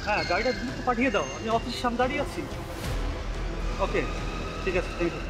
হ্যাঁ, গাড়িটা দ্রুত পাঠিয়ে দাও, আমি অফিসের সামনে দাঁড়িয়ে আছি। ওকে, ঠিক আছে, থ্যাংক ইউ।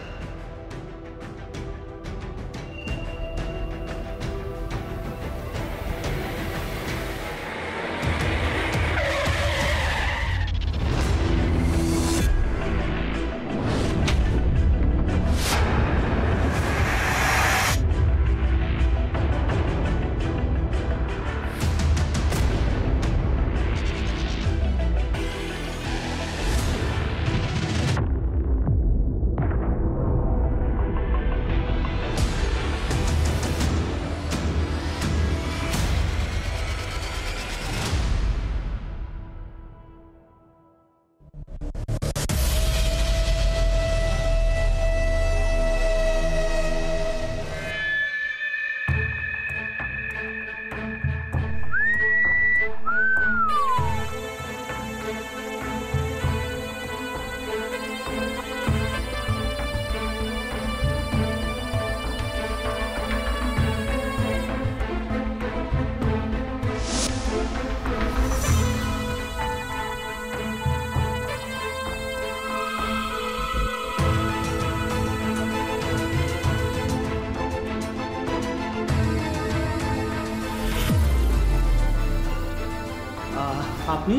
আপনি?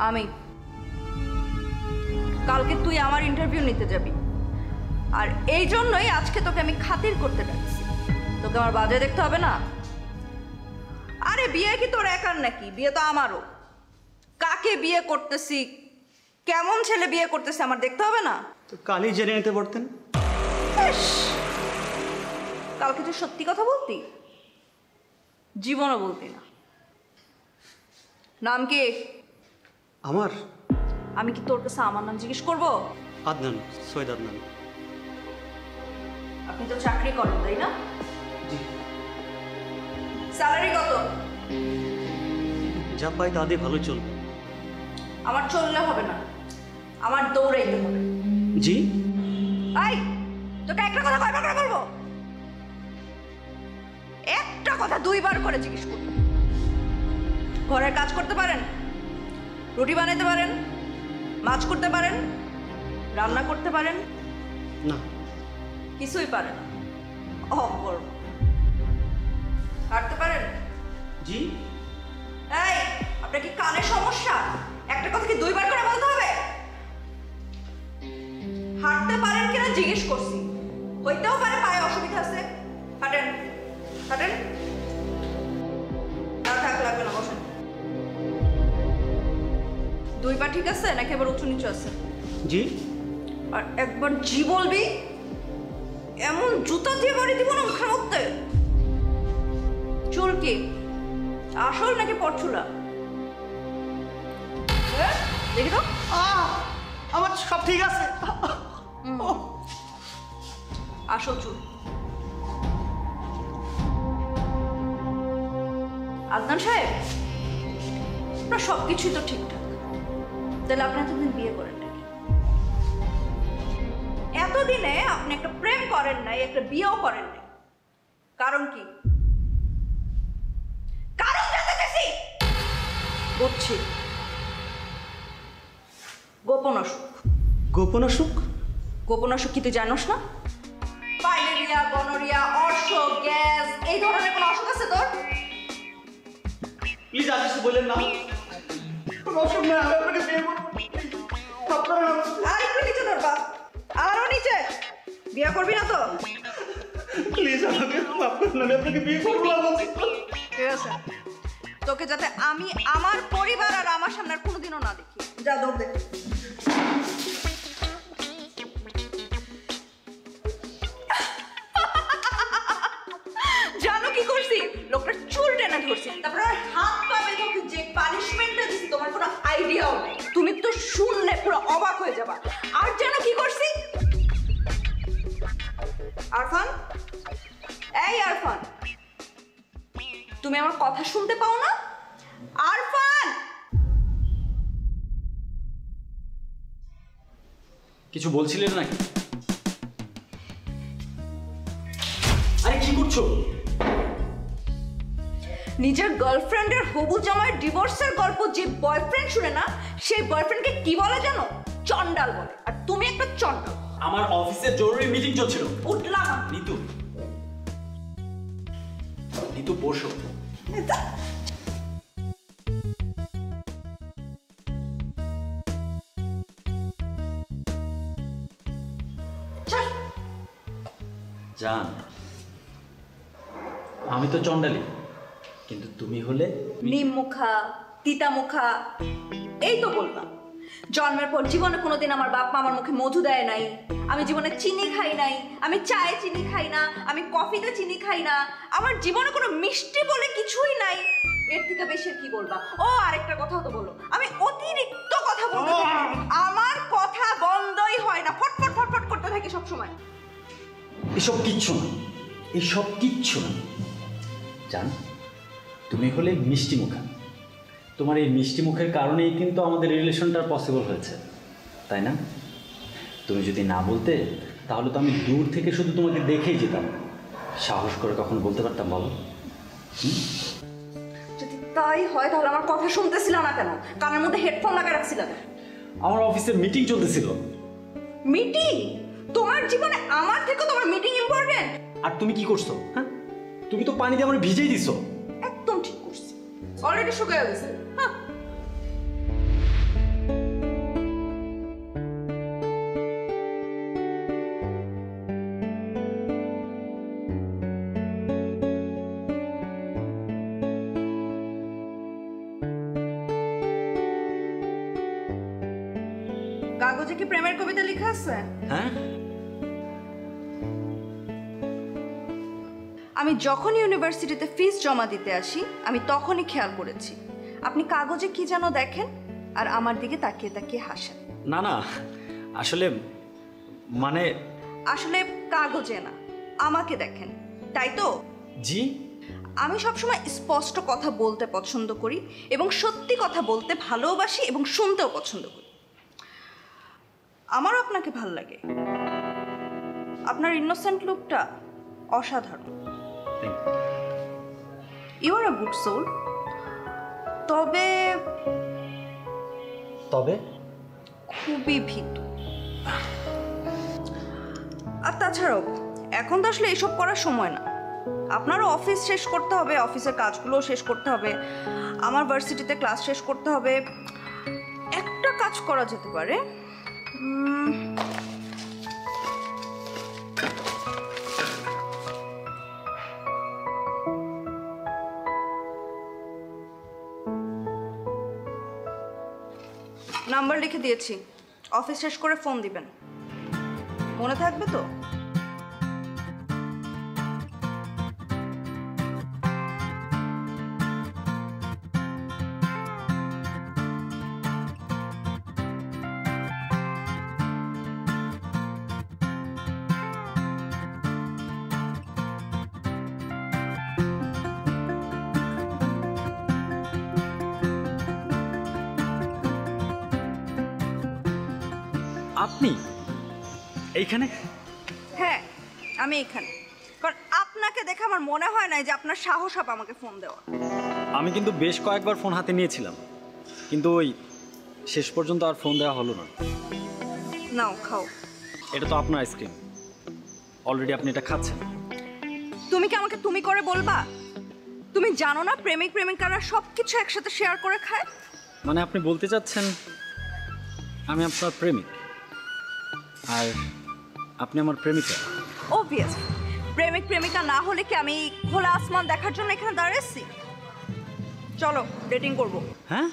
আমি। কালকে তুই আমার ইন্টারভিউ নিতে যাবি, আর এই জন্যই আজকে তোকে আমি খাতির করতে ডাকছি। তোকে আমার বাজারে দেখতে হবে না? আরে বিয়ে কি তোর একার নাকি? বিয়ে তো আমারও। কাকে বিয়ে করতেছি, কেমন ছেলে বিয়ে করতেছি আমার দেখতে হবে না? তো কালই জেনে নিতে পারতেন। কালকে তুই সত্যি কথা বলতি? জীবনও বলতি না। নাম কি? আমার? আমি কি তোর কাছে আমার নাম জিজ্ঞেস করবো? আদনান, সৈয়দ আদনান। আপনি তো চাকরি করেন তাই না? জি। স্যালারি কত? যা পাই তা দিয়ে ভালো চলবে। আমার চললে হবে না, আমার দৌড়াইতে হবে। জি? এই, তোকে একটা কথা কয়বার করে বলবো? একটা কথা দুইবার করে জিজ্ঞেস করবো। ঘরের কাজ করতে পারেন? রুটি বানাইতে পারেন? মাছ করতে পারেন? রান্না করতে পারেন? না। কিছুই পারে না। অকর্ম। হাঁটতে পারেন? জি। এই, আপনার কি কানের সমস্যা? একটা কথা কি দুইবার করে বলতে হবে? হাঁটতে পারেন কিনা জিজ্ঞেস করছি। হইতেও পারে পায়ে অসুবিধা আছে। হাঁটেন, হাঁটেন। না থাক, লাগবে না, বসেন। দুই পা ঠিক আছে নাকি এবার উঁচু নিচু আছে? জি। আর একবার জি বলবি, এমন জুতা দিয়ে বাড়ি দিব না মুখের মধ্যে। চুল কি আসল নাকি পরচুলা? দেখি তো। আমার সব ঠিক আছে। আসল চুল। আদনান সাহেব, আপনার সবকিছুই তো ঠিকঠাক, তাহলে আপনি এতদিন বিয়ে করেন নাকি? এতদিনে আপনি একটা প্রেম করেন নাই, একটা বিয়েও করেন নাই। কারণ কি? কারণ জানতে চাইছি। বুঝছি, গোপন অসুখ। গোপন অসুখ? গোপন অসুখ কি তুই জানোস না? ফাইলেরিয়া, গনোরিয়া, অর্শ, গ্যাস, এই ধরনের কোনো অসুখ আছে তোর? প্লিজ আর কিছু বললেন না। অসুখ না, আমি আপনাকে বিয়ে করব। আর একটু নিচে ধরবা, আরো নিচে। বিয়ে করবি না তো? প্লিজ আমাকে মাফ করুন, আমি আপনাকে বিয়ে করব না। ঠিক আছে, তোকে যাতে আমি আমার পরিবার আর আমার সামনে আর কোনোদিনও না দেখি। যা দৌড় দে। জানো কি করছি? লোকটার চুল টেনে ধরছি, তারপরে হাত পা বেঁধে ওকে যে পানিশমেন্টটা দিছি তোমার কোনো আইডিয়াও নেই। তুমি তো শুনলে পুরো অবাক হয়ে যাবা। আর জানো কি করছি? আরফান, এই আরফান, তুমি আমার কথা শুনতে পাও না? আরফান! কিছু বলছিলেন নাকি? আরে কি করছো? নিজের গার্লফ্রেন্ডের হবু জামাইয়ের ডিভোর্সের গল্প যে বয়ফ্রেন্ড শুনে না, সেই বয়ফ্রেন্ডকে কি বলে জানো? চন্ডাল বলে। আর তুমি একটা চন্ডাল। আমার অফিসে জরুরি মিটিং চলছিল। উঠলাম। নিতু, নিতু বসো। জান, আমি তো চন্ডালি, কিন্তু তুমি হলে নিমমুখা, তিতামুখা, এই তো বললাম। জন্মের পর জীবনে কোনোদিন আমার বাপ মা আমার মুখে মধু দেয় নাই, আমি জীবনে চিনি খাই নাই, আমি চায়ে চিনি খাই না, আমি কফিতে চিনি খাই না, আমার জীবনে কোনো মিষ্টি বলে কিছুই নাই। এর থেকে বেশি কি বলবা? ও আরেকটা কথা তো বলো, আমি অতিরিক্ত কথা বলতে থাকি, আমার কথা বন্ধই হয় না, ফটফট ফটফট করতে থাকি সব সময়। এসব কিচ্ছু না, এসব কিচ্ছু না। জান, তুমি হলে মিষ্টি মুখা। তোমার এই মিষ্টি মুখের কারণেই কিন্তু আমাদের রিলেশনটা পসিবল হয়েছে, তাই না? তুমি যদি না বলতে তাহলে তো আমি দূর থেকে শুধু তোমাকে দেখেই যেতাম। সাহস করে কখন বলতে পারতাম বলো? যদি তাই হয় তাহলে আমার কথা শুনতেছিল না কেন? কানের মধ্যে হেডফোন লাগিয়ে রাখছিল কেন? আমার অফিসে মিটিং চলতেছিল। মিটিং? তোমার জীবনে আমার থেকে তোমার মিটিং ইম্পর্টেন্ট? আর তুমি কি করছো? হ্যাঁ, তুমি তো পানি দিয়ে আমার ভিজেই দিছো। একদম ঠিক করছি, অলরেডি শুকিয়ে গেছে। হ্যাঁ, কাগজে কি প্রেমের কবিতা লেখা আছে? হ্যাঁ, আমি যখন ইউনিভার্সিটিতে ফিস জমা দিতে আসি আমি তখনই খেয়াল করেছি আপনি কাগজে কি যেন দেখেন আর আমার দিকে তাকিয়ে তাকিয়ে হাসেন। না না, আসলে মানে আসলে কাগজে না, আমাকে দেখেন, তাই তো? জি, আমি সবসময় স্পষ্ট কথা বলতে পছন্দ করি এবং সত্যি কথা বলতে ভালোবাসি এবং শুনতেও পছন্দ করি। আমারও আপনাকে ভাল লাগে, আপনার ইনোসেন্ট লুকটা অসাধারণ। You are a good soul. তবে তবে খুবই ভীতু। আর তাছাড়াও এখন তো আসলে এসব করার সময় না। আপনারও অফিস শেষ করতে হবে, অফিসের কাজগুলোও শেষ করতে হবে, আমার ভার্সিটিতে ক্লাস শেষ করতে হবে। একটা কাজ করা যেতে পারে, নাম্বার লিখে দিয়েছি, অফিস শেষ করে ফোন দিবেন, মনে থাকবে তো? আপনি এইখানে? হ্যাঁ, আমি এখানে, কারণ আপনাকে দেখে আমার মনে হয় না যে আপনার সাহস হবে আমাকে ফোন দেওয়া। আমি কিন্তু বেশ কয়েকবার ফোন হাতে নিয়েছিলাম, কিন্তু ওই শেষ পর্যন্ত আর ফোন দেওয়া হলো না। নাও খাও। এটা তো আপনার আইসক্রিম, অলরেডি আপনি এটা খাচ্ছেন। তুমি কি আমাকে তুমি করে বলবা? তুমি জানো না প্রেমিক প্রেমিকারা সব কিছু একসাথে শেয়ার করে খায়? মানে আপনি বলতে চাচ্ছেন আমি আপনার প্রেমিক আর আপনি আমার প্রেমিকা? অবভিয়াস, প্রেমিক প্রেমিকা না হলে কি আমি খোলা আসমান দেখার জন্য এখানে দাঁড়িয়েছি? চলো ডেটিং করব। হ্যাঁ,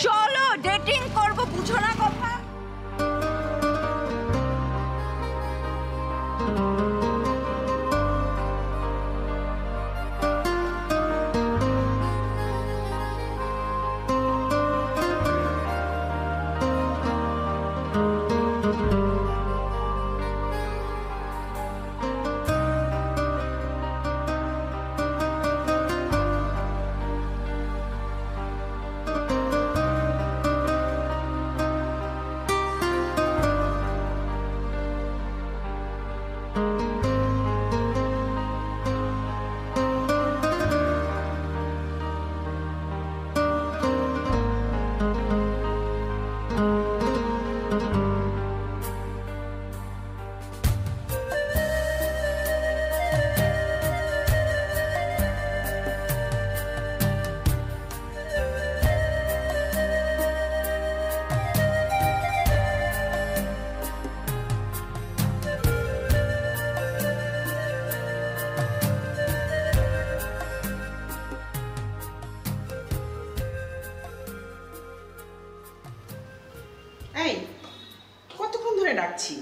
চলো ডেটিং করব, বুঝো না কথা? এই কতক্ষণ ধরে ডাকছি,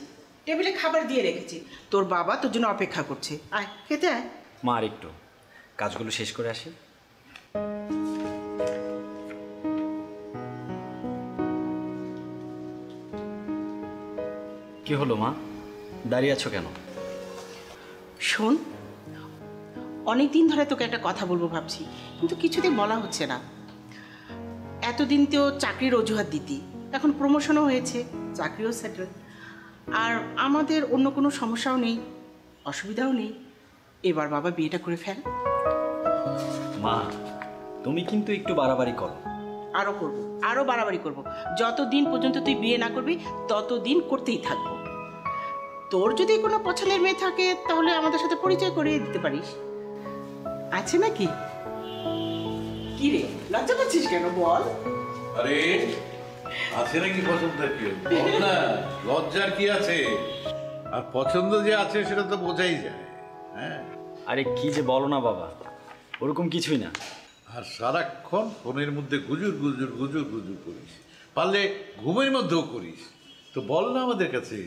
টেবিলে খাবার দিয়ে রেখেছি, তোর বাবা তোর জন্য অপেক্ষা করছে, আয় খেতে আয়। মা আর একটু কাজগুলো শেষ করে আসি। কি হলো মা, দাঁড়িয়ে আছো কেন? শোন, অনেক দিন ধরে তোকে একটা কথা বলবো ভাবছি, কিন্তু কিছুতেই বলা হচ্ছে না। এতদিন তো চাকরির অজুহাত দিতি, এখন প্রমোশনও হয়েছে, চাকরিও সেটেল, আর আমাদের অন্য কোনো সমস্যাও নেই, অসুবিধাও নেই। এবার বাবা বিয়েটা করে ফেল। মা তুমি কিন্তু একটু বাড়াবাড়ি করো। আরও করবো, আরও বাড়াবাড়ি করবো। যতদিন পর্যন্ত তুই বিয়ে না করবি ততদিন করতেই থাকবো। তোর যদি কোনো পছন্দের মেয়ে থাকে তাহলে আমাদের সাথে পরিচয় করিয়ে দিতে পারিস, আছে নাকি? কি রে, লজ্জা পাচ্ছিস কেন বল? আরে আছে নাকি পছন্দের কেউ? বল না, লজ্জার কি আছে? আর পছন্দ যে আছে সেটা তো বোঝাই যায়। হ্যাঁ, আরে কি যে বলো না বাবা, ওরকম কিছুই না। আর সারাক্ষণ ফোনের মধ্যে গুজুর গুজুর গুজুর গুজুর করিস, পারলে ঘুমের মধ্যেও করিস। তো বল না আমাদের কাছে।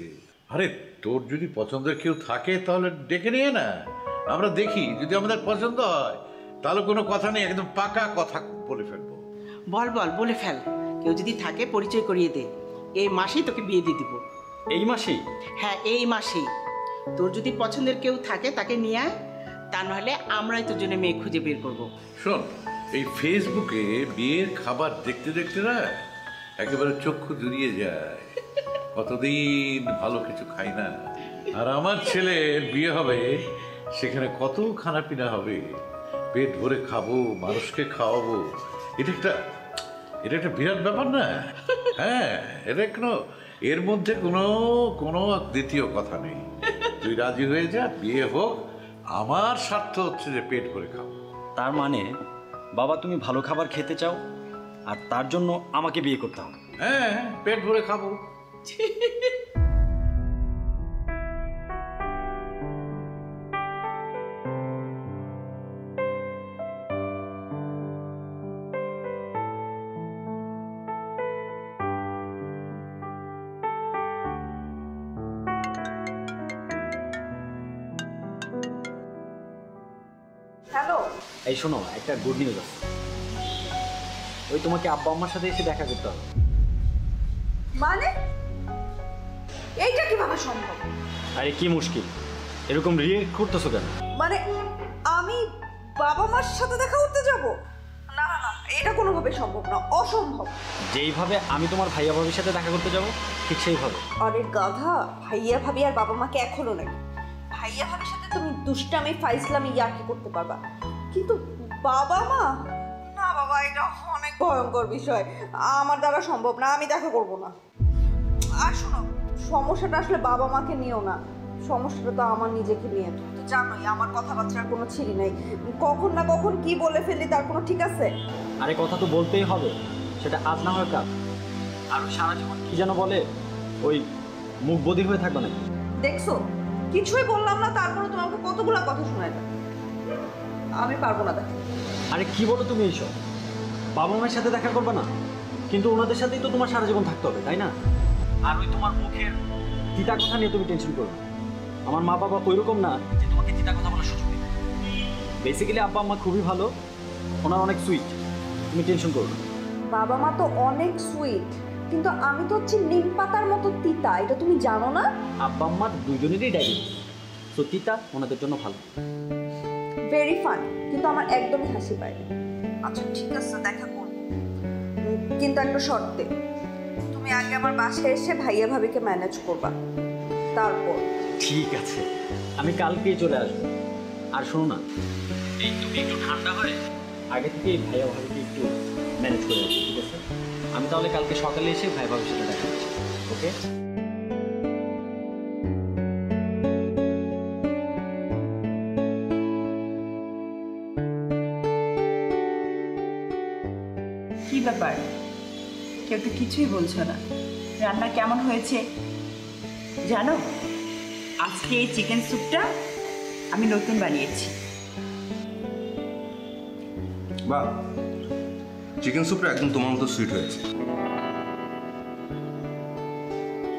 আরে তোর যদি পছন্দের কেউ থাকে তাহলে ডেকে নিয়ে না, আমরা দেখি, যদি আমাদের পছন্দ হয় তাহলে কোনো কথা নেই, একদম পাকা কথা বলে ফেলবো। বল বল, বলে ফেল। কেউ যদি থাকে পরিচয় করিয়ে দে, এই মাসেই তোকে বিয়ে দিয়ে দিব। এই মাসেই? হ্যাঁ, এই মাসেই। তোর যদি পছন্দের কেউ থাকে তাকে নিয়ে আয়, তা নাহলে আমরাই তোর জন্য মেয়ে খুঁজে বের করবো। শোন, এই ফেসবুকে বিয়ের খাবার দেখতে দেখতে না একেবারে চক্ষু জুড়িয়ে যায়। কতদিন ভালো কিছু খাই না, আর আমার ছেলের বিয়ে হবে, সেখানে কত খানা পিনা হবে, পেট ভরে খাবো, মানুষকে খাওয়াবো। এটা একটা বিরাট ব্যাপার না? হ্যাঁ, এটা কোনো, এর মধ্যে কোনো কোনো দ্বিতীয় কথা নেই। তুই রাজি হয়ে যা, বিয়ে হোক, আমার স্বার্থ হচ্ছে যে পেট ভরে খাবো। তার মানে বাবা তুমি ভালো খাবার খেতে চাও, আর তার জন্য আমাকে বিয়ে করতে হবে? হ্যাঁ, পেট ভরে খাবো। হ্যালো, এই শোনো, একটা গুড নিউজ আছে। ওই তোমাকে আব্বা আম্মার সাথে এসে দেখা করতে হবে। মানে এইটা কিভাবে সম্ভব? আরে কি মুশকিল, এরকম রিয়েক্ট করতেছো কেন? মানে আমি বাবা মার সাথে দেখা করতে যাব? না না না, এটা কোনোভাবে সম্ভব না, অসম্ভব। যেইভাবে আমি তোমার ভাইয়া ভাবির সাথে দেখা করতে যাব, ঠিক সেইভাবে। আরে গাধা, ভাইয়া ভাবি আর বাবা মাকে এখনো নাকি? ভাইয়া ভাবির সাথে তুমি দুষ্টামি ফাইজলামি ইয়ার্কি করতে পারবা, কিন্তু বাবা মা না বাবা, এটা অনেক ভয়ঙ্কর বিষয়, আমার দ্বারা সম্ভব না, আমি দেখা করব না। আর শোনো, সমস্যাটা আসলে বাবা মাকে নিয়েও না, সমস্যাটা তো আমার নিজেকে নিয়ে। তুমি তো জানোই আমার কথাবার্তার কোনো ছিরি নাই, কখন না কখন কি বলে ফেলি তার কোনো ঠিক আছে? আরে কথা তো বলতেই হবে, সেটা আজ না হয় কাল। আর সারা জীবন কি যেন বলে, ওই মুখ বধির হয়ে থাকবে নাকি? দেখছো, কিছুই বললাম না, তারপরে তোমাকে কতগুলা কথা শোনায় দেয়। আমি পারবো না দেখা। আরে কি বলো তুমি এইসব? বাবা মায়ের সাথে দেখা করবে না, কিন্তু ওনাদের সাথেই তো তোমার সারা জীবন থাকতে হবে, তাই না? আর ওই তোমার মুখের তিতা কথা নিয়ে তুমি টেনশন করো না। আমার মা বাবা ওইরকম না যে তোমাকে তিতা কথা বলার সুযোগ দিবে। বেসিক্যালি আব্বা আম্মা খুবই ভালো, ওনার অনেক সুইট, তুমি টেনশন করো না। বাবা মা তো অনেক সুইট, কিন্তু আমি তো হচ্ছে নিম পাতার মতো তিতা, এটা তুমি জানো না? আব্বা আম্মার দুজনেরই ডায়াবেটিস, তো তিতা ওনাদের জন্য ভালো। ভেরি ফান, কিন্তু আমার একদমই হাসি পায়নি। আচ্ছা ঠিক আছে, দেখা করব, কিন্তু একটা শর্তে। তুমি আগে আমার বাসায় এসে ভাইয়া ভাবিকে ম্যানেজ করবা, তারপর। ঠিক আছে, আমি কালকেই চলে আসবো। আর শোনো না, এই তুমি একটু ঠান্ডা হয়ে আগে থেকে ভাইয়া ভাবিকে একটু ম্যানেজ করে রাখো, ঠিক আছে? আমি তাহলে কালকে সকালে এসে ভাই ভাবির সাথে দেখা করছি, ওকে? কি ব্যাপার, কেউ তো কিছুই বলছো না? রান্না কেমন হয়েছে জানো? আজকে এই চিকেন স্যুপটা আমি নতুন বানিয়েছি। বাহ, চিকেন স্যুপটা একদম তোমার মতো সুইট হয়েছে।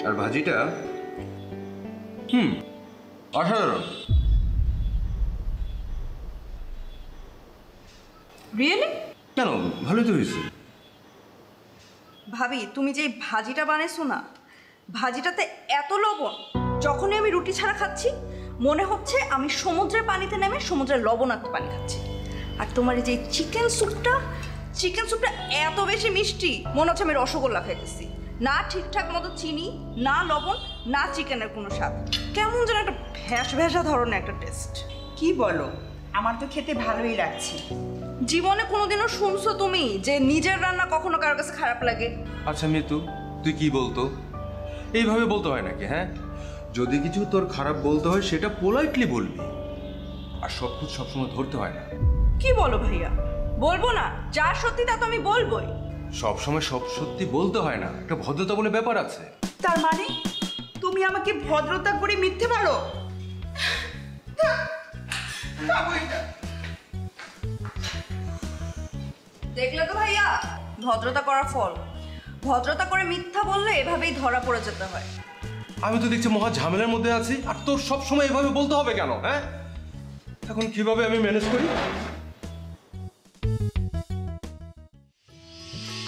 আর ভাজিটা অসাধারণ। রিয়েলি? কেন, ভালোই তো হয়েছে। ভাবি তুমি যে ভাজিটা বানাইছো না, ভাজিটাতে এত লবণ, যখনই আমি রুটি ছাড়া খাচ্ছি মনে হচ্ছে আমি সমুদ্রের পানিতে নেমে সমুদ্রের লবণাক্ত পানি খাচ্ছি। আর তোমার এই যে চিকেন স্যুপটা এত বেশি মিষ্টি, মনে হচ্ছে আমি রসগোল্লা খাইতেছি। না ঠিকঠাক মতো চিনি, না লবণ, না চিকেনের কোনো স্বাদ, কেমন যেন একটা ভ্যাসা ধরনের একটা টেস্ট। কি বলো, আমার তো খেতে ভালোই লাগছে। জীবনে কোনোদিনও শুনছো তুমি যে নিজের রান্না কখনো কারোর কাছে খারাপ লাগে? আচ্ছা মিতু, তুই কি বলতো? এইভাবে বলতে হয় নাকি? হ্যাঁ, যদি কিছু তোর খারাপ বলতে হয় সেটা পোলাইটলি বলবি, আর সব কিছু সবসময় ধরতে হয় না। কি বলো ভাইয়া? বলবো না? যা সত্যি তা তো আমি বলবোই। সবসময় সব সত্যি বলতে হয় না, একটা ভদ্রতা বলে ব্যাপার আছে। তার মানে তুমি আমাকে ভদ্রতা করে মিথ্যে বলো? দেখলে তো ভাইয়া, ভদ্রতা করার ফল। ভদ্রতা করে মিথ্যা বললে এভাবেই ধরা পড়ে যেতে হয়। আমি তো দেখছি মহা ঝামেলার মধ্যে আছি, আর তোর সব সময় এভাবে বলতে হবে কেন? হ্যাঁ, এখন কিভাবে আমি ম্যানেজ করি?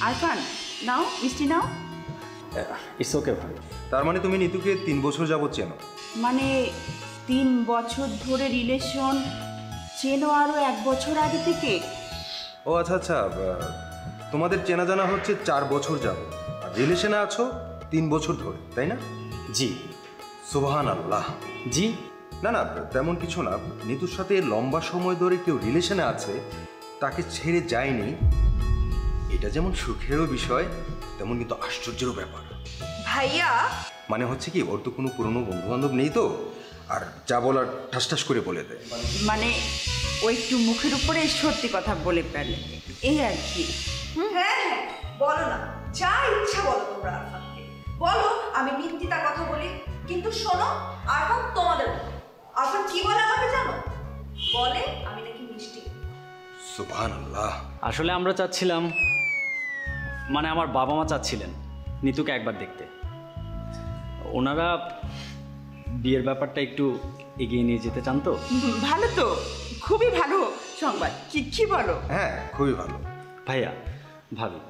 আরফান, নাও মিষ্টি নাও। ইটস ওকে ভাই। তার মানে তুমি নিতুকে 3 বছর যাবত চেনো? মানে 3 বছর ধরে রিলেশন, চেনো আরো 1 বছর আগে থেকে? ও আচ্ছা আচ্ছা, তোমাদের চেনা জানা হচ্ছে 4 বছর যাবত, আর রিলেশনে আছো 3 বছর ধরে, তাই না? জি। সুবহানাল্লাহ। জি। না না, তেমন কিছু না। নিতুর সাথে লম্বা সময় ধরে কেউ রিলেশনে আছে, তাকে ছেড়ে যায়নি, এটা যেমন সুখেরও বিষয় তেমন কিন্তু আশ্চর্যেরও ব্যাপার। ভাইয়া মানে হচ্ছে কি, ওর তো কোনো পুরনো বন্ধু বান্ধব নেই তো, আর যা বলার ঠাস ঠাস করে বলে দেয়। মানে ও একটু মুখের উপরে সত্যি কথা বলে ফেলে, এই আর কি। হ্যাঁ, বলো না, যা ইচ্ছা বলো তোমরা আরফানকে। বলো আমি নিত্যিতার কথা বলি, কিন্তু শোনো আরফান তোমাদের মতো। আরফান কি বলে আমাকে জানো? বলে আমি নাকি মিষ্টি। সুবহানাল্লাহ। আসলে আমরা চাচ্ছিলাম, মানে আমার বাবা মা চাচ্ছিলেন নিতুকে একবার দেখতে। ওনারা বিয়ের ব্যাপারটা একটু এগিয়ে নিয়ে যেতে চান তো। ভালো তো, খুবই ভালো সংবাদ। কি বলো? হ্যাঁ, খুবই ভালো। ভাইয়া, ভাবি,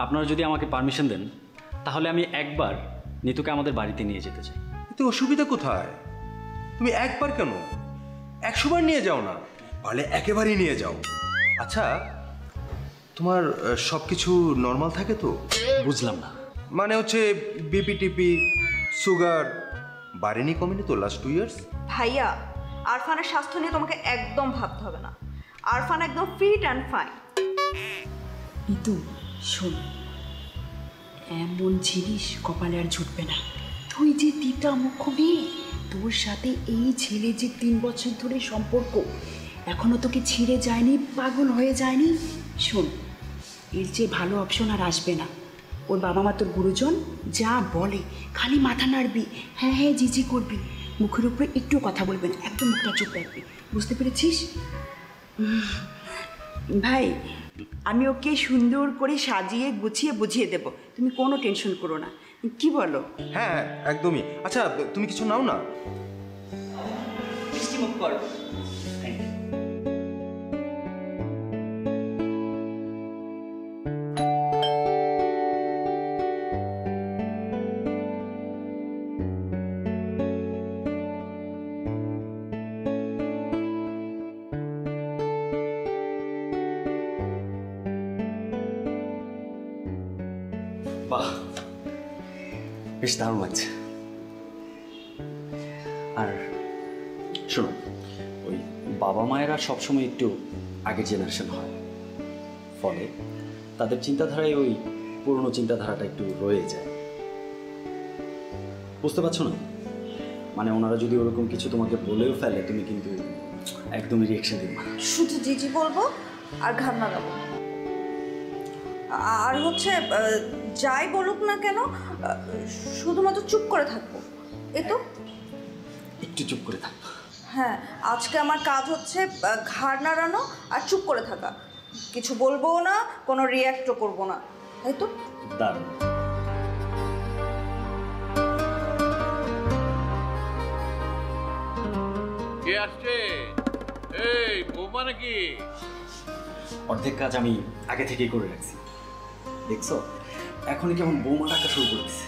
আপনারা যদি আমাকে পারমিশন দেন তাহলে আমি একবার নিতুকে আমাদের বাড়িতে নিয়ে যেতে চাই। এতে অসুবিধা কোথায়? তুমি একবার কেন, 100 বার নিয়ে যাও না, পারলে একেবারেই নিয়ে যাও। আচ্ছা, তোমার সব কিছু নর্মাল থাকে তো? বুঝলাম না। মানে হচ্ছে বিপি টিপি সুগার বাড়েনি কমেনি তো লাস্ট 2 ইয়ার্স? ভাইয়া, আরফানের স্বাস্থ্য নিয়ে তোমাকে একদম ভাবতে হবে না। আরফান একদম ফিট অ্যান্ড ফাইন। নিতু শোন, এমন জিনিস কপালে আর জুটবে না। তুই যে তিতা মুখ মেয়ে, তোর সাথে এই ছেলে যে 3 বছর ধরে সম্পর্ক, এখনো তোকে ছিঁড়ে যায়নি, পাগল হয়ে যায়নি। শোন, এর চেয়ে ভালো অপশন আর আসবে না। ওর বাবা মা তোর গুরুজন, যা বলে খালি মাথা নাড়বি, হ্যাঁ হ্যাঁ জি করবি, মুখের উপরে একটু কথা বলবে না, একদম মুখটা চুপ রাখবি, বুঝতে পেরেছিস? ভাই, আমি ওকে সুন্দর করে সাজিয়ে গুছিয়ে বুঝিয়ে দেব, তুমি কোনো টেনশন করো না। কি বলো? হ্যাঁ একদমই। আচ্ছা, তুমি কিছু নাও না। মিষ্টি মুখ করো। বাহ, বেশ দারুণ লাগছে। আর শোনো, ওই বাবা মায়েরা সবসময় একটু আগের জেনারেশন হয়, ফলে তাদের চিন্তাধারায় ওই পুরনো চিন্তাধারাটা একটু রয়ে যায়। বুঝতে পারছো না? মানে ওনারা যদি ওরকম কিছু তোমাকে বলেও ফেলে, তুমি কিন্তু একদমই রিয়েকশন দিবে না। শুধু জিজি বলবো আর ঘাম লাগাবো। আর হচ্ছে যাই বলুক না কেন, শুধুমাত্র চুপ করে থাকবো, এই তো। একটু চুপ করে থাকবো। হ্যাঁ, আজকে আমার কাজ হচ্ছে ঘাড় নাড়ানো আর চুপ করে থাকা, কিছু বলবো না, কোনো রিয়াক্টও করবো না, তাই তো? দারুণ। কে আসছে? এই বৌমা নাকি? অর্ধেক কাজ আমি আগে থেকেই করে রাখছি, দেখছো? এখনই কেমন বৌমা ডাকা শুরু করে দিচ্ছে।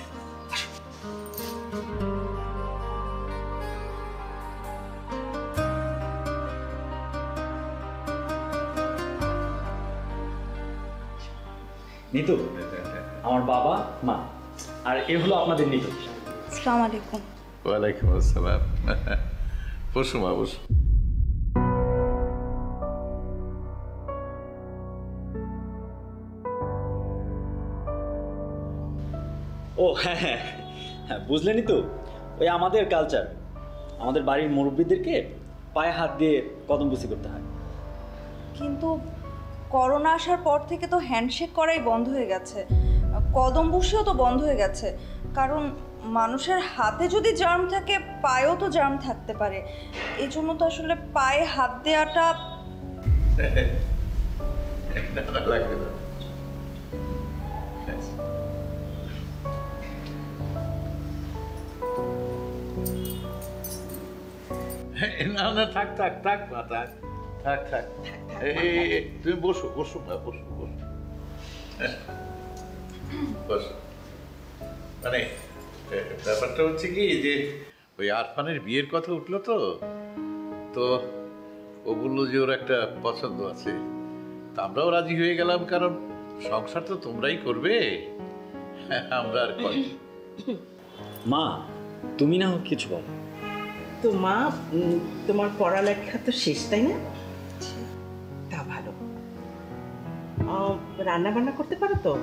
নিতু, আমার বাবা মা, আর এ হলো আপনাদের নিতু। আসসালামু আলাইকুম। ওয়ালাইকুম আসসালাম। বসো মা, বসো। ও হ্যাঁ হ্যাঁ হ্যাঁ, বুঝলেনই তো, ওই আমাদের কালচার, আমাদের বাড়ির মুরব্বীদেরকে পায়ে হাত দিয়ে কদম বুসি করতে হয়। কিন্তু করোনা আসার পর থেকে তো হ্যান্ডশেক করাই বন্ধ হয়ে গেছে, কদম বসিও তো বন্ধ হয়ে গেছে। কারণ মানুষের হাতে যদি জার্ম থাকে, পায়েও তো জার্ম থাকতে পারে। এই জন্য তো আসলে পায়ে হাত দেওয়াটা লাগবে না। না না, থাক থাক থাক মা, থাক থাক থাক। তুমি বসো বসো মা, বসো বসো বসো। মানে ব্যাপারটা হচ্ছে কি, যে ওই আরফানের বিয়ের কথা উঠলো তো, তো ও বললো যে ওর একটা পছন্দ আছে, তা আমরাও রাজি হয়ে গেলাম, কারণ সংসার তো তোমরাই করবে, আমরা আর কয়। মা, তুমি না হোক কিছু বলো। তো মা, তোমার পড়ালেখা তো শেষ, তাই না? তা ভালো। রান্না বান্না করতে পারো তো?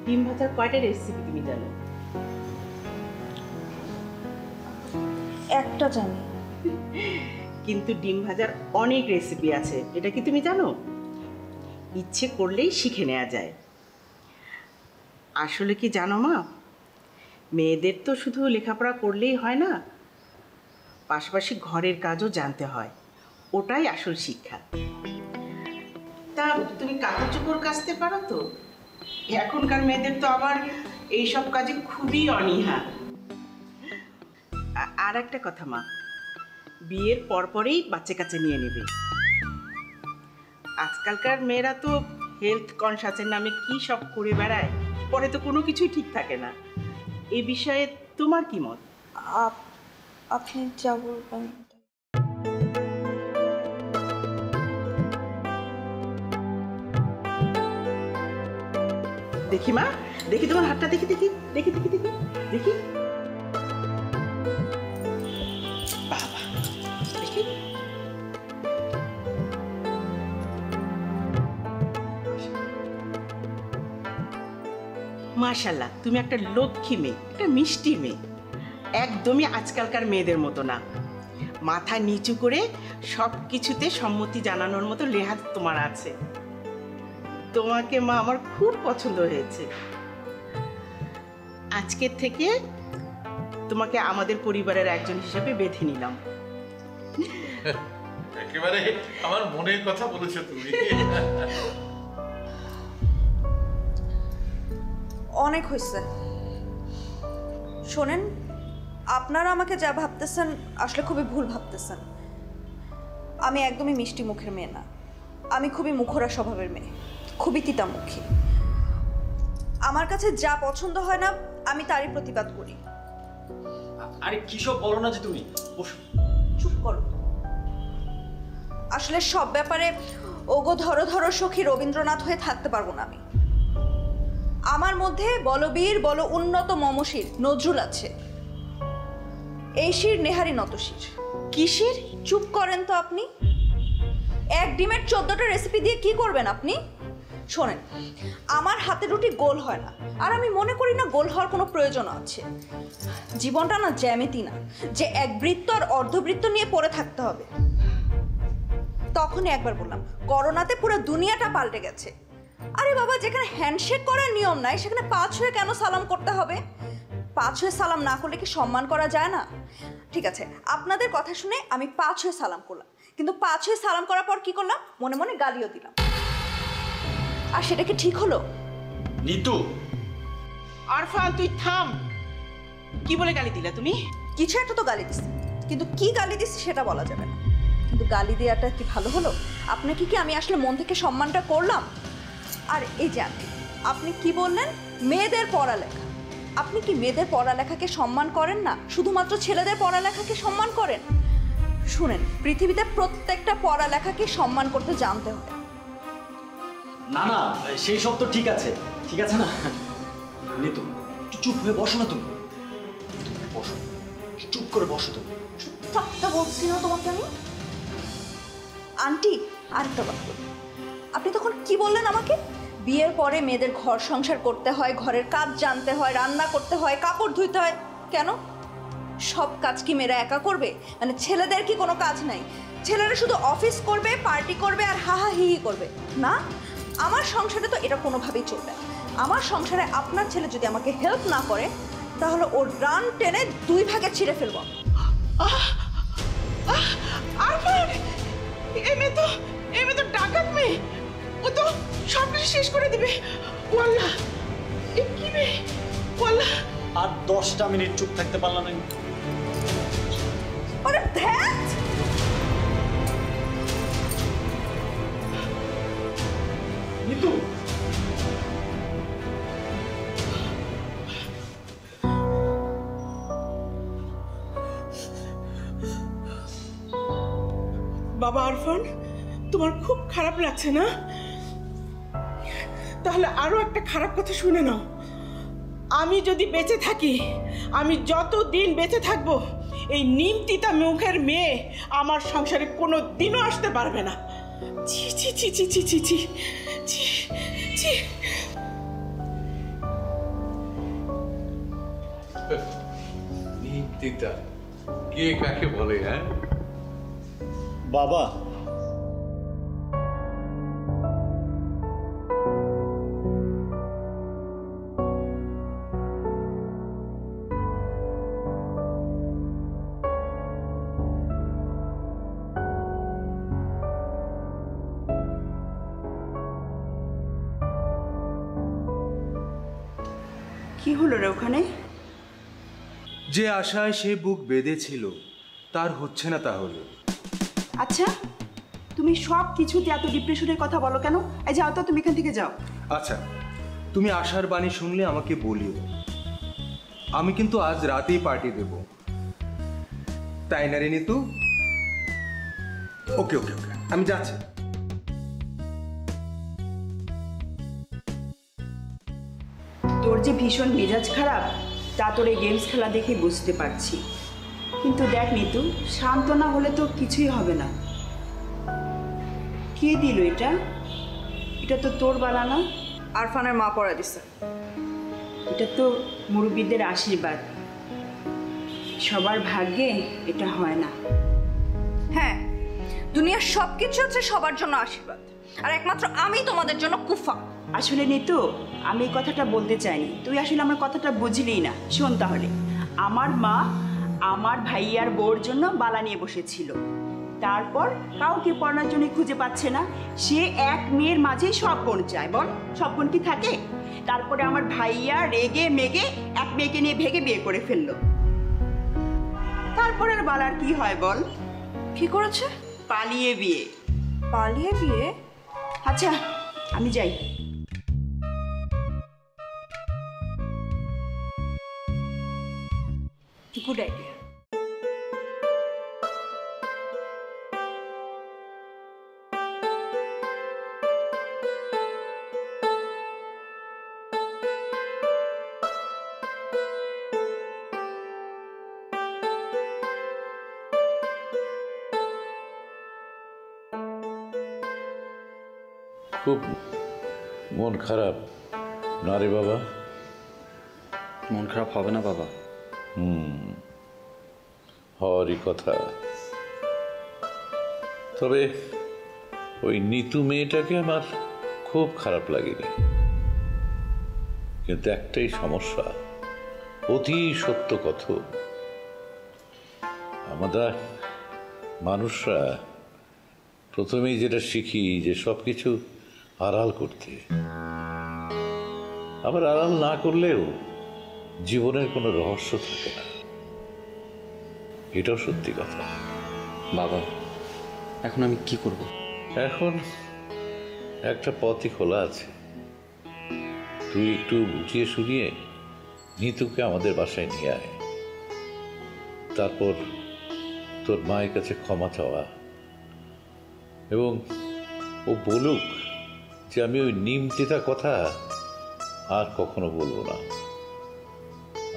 ডিম ভাজার কয়টা রেসিপি তুমি জানো? একটা জানি। কিন্তু ডিম ভাজার অনেক রেসিপি আছে, এটা কি তুমি জানো? ইচ্ছে করলেই শিখে নেওয়া যায়। আসলে কি জানো মা, মেয়েদের তো শুধু লেখাপড়া করলেই হয় না, পাশাপাশি ঘরের কাজও জানতে হয়, ওটাই আসল শিক্ষা। তা তুমি কাপড় চোপড় কাচতে পারো তো? এখনকার মেয়েদের তো আবার এইসব কাজে খুবই অনীহা। আর একটা কথা মা, বিয়ের পরপরেই বাচ্চা কাচ্চা নিয়ে নেবে। আজকালকার মেয়েরা তো হেলথ কনসাসের নামে কি সব করে বেড়ায়, পরে তো কোনো কিছুই ঠিক থাকে না। এই বিষয়ে তোমার কি মত? আপনি যা বলবেন। দেখি মা, দেখি তোমার হাতটা, দেখি দেখি দেখি দেখি দেখি দেখি। বাবা, দেখি। মাশাআল্লাহ, তুমি একটা লক্ষ্মী মেয়ে, একটা মিষ্টি মেয়ে, একদমই আজকালকার মেয়েদের মতো না। মাথা নিচু করে সব কিছুতে সম্মতি জানানোর মতো লেহাজ তোমার আছে। তোমাকে মা আমার খুব পছন্দ হয়েছে। আজকের থেকে তোমাকে আমাদের পরিবারের একজন হিসেবে বেঁধে নিলাম। একেবারে আমার মনের কথা বলেছো তুমি। অনেক হয়েছে। শোনেন, আপনারা আমাকে যা ভাবতেছেন আসলে খুবই ভুল ভাবতেছেন। আমি একদমই মিষ্টি মুখের মেয়ে না, আমি খুবই মুখরা স্বভাবের মেয়ে, খুবই তিতামুখী। আমার কাছে যা পছন্দ হয় না আমি তারই প্রতিবাদ করি। আরে কি সব বলো না যে তুমি, বসো। চুপ করো। আসলে সব ব্যাপারে ওগো ধরো ধরো সখী রবীন্দ্রনাথ হয়ে থাকতে পারবো না আমি। আমার মধ্যে বলবীর বল উন্নত মমশির নজরুল আছে। এই শির নেহারি নত শির। কিসির? চুপ করেন তো আপনি। এক ডিমের 14টা রেসিপি দিয়ে কি করবেন আপনি? শোনেন, আমার হাতে রুটি গোল হয় না, আর আমি মনে করি না গোল হওয়ার কোনো প্রয়োজন আছে। জীবনটা না জ্যামিতি না যে এক বৃত্ত আর অর্ধবৃত্ত নিয়ে পড়ে থাকতে হবে। তখনই একবার বললাম, করোনাতে পুরো দুনিয়াটা পাল্টে গেছে। আরে বাবা, যেখানে হ্যান্ডশেক করার নিয়ম নাই সেখানে 5 হয়ে কেন সালাম করতে হবে? 5 হয়ে সালাম না করলে কি সম্মান করা যায় না? ঠিক আছে, আপনাদের কথা শুনে আমি 5 হয়ে সালাম করলাম, কিন্তু 5 হয়ে সালাম করার পর কি করলাম? মনে মনে গালিও দিলাম। আর সেটা কি ঠিক হলো? নিতু, আরফান তুই থাম। কি বলে গালি দিলা তুমি? কিছু একটা তো গালি দিছি। কিন্তু কি গালি দিচ্ছি সেটা বলা যাবে না। কিন্তু গালি দেওয়াটা কি ভালো হলো? আপনাকে কি আমি আসলে মন থেকে সম্মানটা করলাম? আর এই যে আপনি কি বললেন মেয়েদের পড়ালেখা, আপনি কি মেয়েদের পড়ালেখাকে সম্মান করেন না, শুধুমাত্র ছেলেদের পড়ালেখাকে সম্মান করেন? শুনেন, পৃথিবীতে প্রত্যেকটা পড়ালেখাকে সম্মান করতে জানতে হবে। না না, সেই সব তো ঠিক আছে, ঠিক আছে না নিতু, চুপ হয়ে বসো না তুমি, বসো, চুপ করে বসো তুমি। চুপ থাকতে বলছি না তোমাকে আমি। আন্টি, আরেকটা কথা বলি, আপনি তখন কি বললেন আমাকে? বিয়ের পরে মেয়েদের ঘর সংসার করতে হয়, ঘরের কাজ জানতে হয়, রান্না করতে হয়, কাপড় ধুইতে হয়। কেন? সব কাজ কি মেয়েরা একা করবে? মানে ছেলেদের কি কোনো কাজ নাই? ছেলেরা শুধু অফিস করবে, পার্টি করবে আর হাহা হিহি করবে? না, আমার সংসারে তো এটা কোনোভাবেই চলবে না। আমার সংসারে আপনার ছেলে যদি আমাকে হেল্প না করে তাহলে ওর রান টেনে 2 ভাগে ছিঁড়ে ফেলবো। এই মেয়ে তো ডাকাত মেয়ে, ও তো সব কিছু শেষ করে দিবে। ওয়াল্লাহ, এ কি মেয়ে, ওয়াল্লাহ। আর 10টা মিনিট চুপ থাকতে পারলাম না। আরে ধ্যাত, নিতু, বাবা আরফান, তোমার খুব খারাপ লাগছে না? তাহলে আরো একটা খারাপ কথা শুনে নাও। আমি যদি বেঁচে থাকি, আমি যতদিন বেঁচে থাকবো, এই নিমতিতা মুখের মেয়ে আমার সংসারে কোনো দিনও আসতে পারবে না। ছি ছি ছি ছি ছি ছি ছি ছি ছি। নিমতিতা কে কাকে বলে? হ্যাঁ বাবা, কি হলো রে ওখানে? যে আশায় সে বুক বেঁধেছিল তার হচ্ছে না তাহলে। আচ্ছা, তুমি সব কিছুতে এত ডিপ্রেশনের কথা বলো কেন? এই যাও তো, তুমি এখান থেকে যাও। আচ্ছা, তুমি আশার বাণী শুনলে আমাকে বলিও। আমি কিন্তু আজ রাতেই পার্টি দেব, তাই না রে নিতু? ওকে ওকে ওকে, আমি যাচ্ছি। তোর যে ভীষণ মেজাজ খারাপ তা তোর এই গেমস খেলা দেখে বুঝতে পারছি, কিন্তু দেখ নিতু, শান্ত না হলে তো কিছুই হবে না। কে দিল এটা? এটা তো তোর বানানো। আরফানের মা পড়া দিছে। এটা তো মুরব্বীদের আশীর্বাদ, সবার ভাগ্যে এটা হয় না। হ্যাঁ, দুনিয়ার সব কিছু হচ্ছে সবার জন্য আশীর্বাদ, আর একমাত্র আমি তোমাদের জন্য কুফা। আসলে নিতু, আমি এই কথাটা বলতে চাইনি, তুই আসলে আমার কথাটা বুঝলি না। শোন তাহলে, আমার মা আমার ভাইয়ার বউর জন্য বালা নিয়ে বসেছিল, তারপর কাউকে পড়ানোর জন্য খুঁজে পাচ্ছে না, সে এক মেয়ের মাঝেই সব বোন চায়। বল, সব বোন কি থাকে? তারপরে আমার ভাইয়া রেগে মেগে এক মেয়েকে নিয়ে ভেগে বিয়ে করে ফেললো। তারপরে বালার কি হয় বল? কি করেছে? পালিয়ে বিয়ে। পালিয়ে বিয়ে? আচ্ছা, আমি যাই। Good idea. খুব মন খারাপ না রে বাবা? মন খারাপ হবে না বাবা? হওয়ারই কথা। তবে ওই নিতু মেয়েটাকে আমার খুব খারাপ লাগেনি, কিন্তু একটাই সমস্যা, অতি সত্য কথা। আমরা মানুষরা প্রথমেই যেটা শিখি যে সব কিছু আড়াল করতে, আবার আড়াল না করলেও জীবনের কোনো রহস্য থাকে না। এটাও সত্যি কথা। বাবা, এখন আমি কি করব? এখন একটা পথই খোলা আছে। তুই একটু বুঝিয়ে শুনিয়ে নিতুকে আমাদের বাসায় নিয়ে আয়, তারপর তোর মায়ের কাছে ক্ষমা চাওয়া, এবং ও বলুক যে আমি ওই নিমতিতা কথা আর কখনো বলবো না।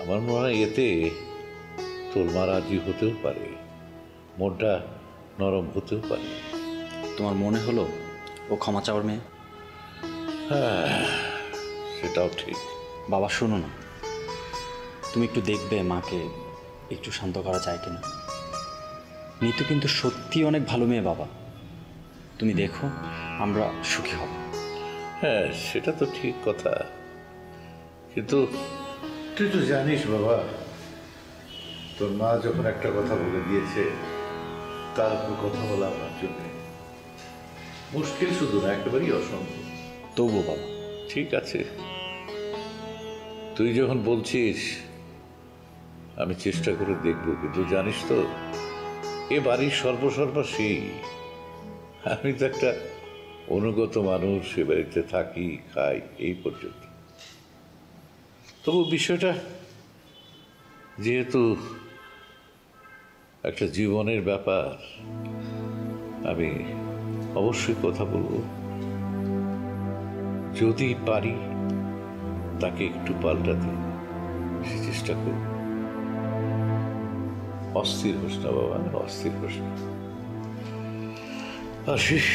আমার মনে হয় এতে তোর মা রাজি হতেও পারে, মনটা নরম হতেও পারে। তোমার মনে হলো ও ক্ষমা চাওয়ার মেয়ে? হ্যাঁ, সেটাও ঠিক। বাবা শোনো না, তুমি একটু দেখবে মাকে একটু শান্ত করা যায় কিনা। নিতু কিন্তু সত্যি অনেক ভালো মেয়ে বাবা, তুমি দেখো আমরা সুখী হব। হ্যাঁ, সেটা তো ঠিক কথা, কিন্তু তুই তো জানিস বাবা, তোর মা যখন একটা কথা বলে দিয়েছে তার উপর কথা বলা আমার জন্য মুশকিল শুধু না, একেবারেই অসম্ভব। তবুও বাবা। ঠিক আছে, তুই যখন বলছিস আমি চেষ্টা করে দেখব, কিন্তু জানিস তো এ বাড়ির সর্বসর্বা সেই। আমি তো একটা অনুগত মানুষ, সে বাড়িতে থাকি, খাই, এই পর্যন্ত। তবু বিষয়টা যেহেতু একটা জীবনের ব্যাপার, আমি অবশ্যই কথা বলবো। যদি পারি তাকে একটু পাল্টাতে সে চেষ্টা করব। অস্থির হোস না বাবা, অস্থির হোস না। আসিস।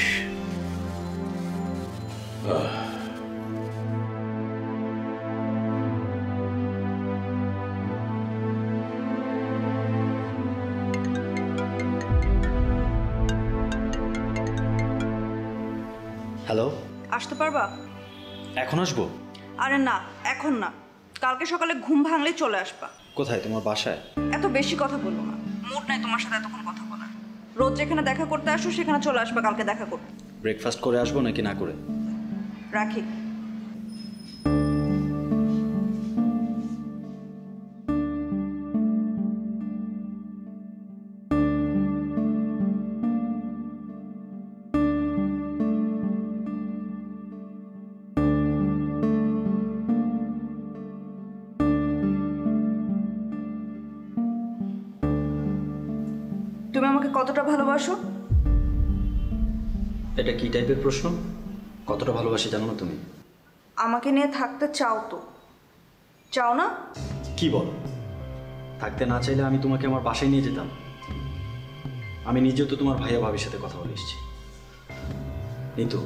হ্যালো, আসতে পারবা? এখন আসবো? আরে না, এখন না, কালকে সকালে ঘুম ভাঙলেই চলে আসবা। কোথায়? তোমার বাসায়? এত বেশি কথা বলবো না, মুড নাই তোমার সাথে এতক্ষণ কথা বলার। রোজ যেখানে দেখা করতে আসো সেখানে চলে আসবা কালকে দেখা করতে। ব্রেকফাস্ট করে আসবো নাকি না করে? রাখি। তুমি আমাকে কতটা ভালোবাসো? এটা কি টাইপের প্রশ্ন? কতটা ভালোবাসি জানো না তুমি? আমাকে নিয়ে থাকতে চাও তো? চাও না? কি বলো? থাকতে না চাইলে আমি তোমাকে আমার বাসায় নিয়ে যেতাম। আমি নিজেও তো তোমার ভাইয়া ভাবির সাথে কথা বলে এসেছি। কিন্তু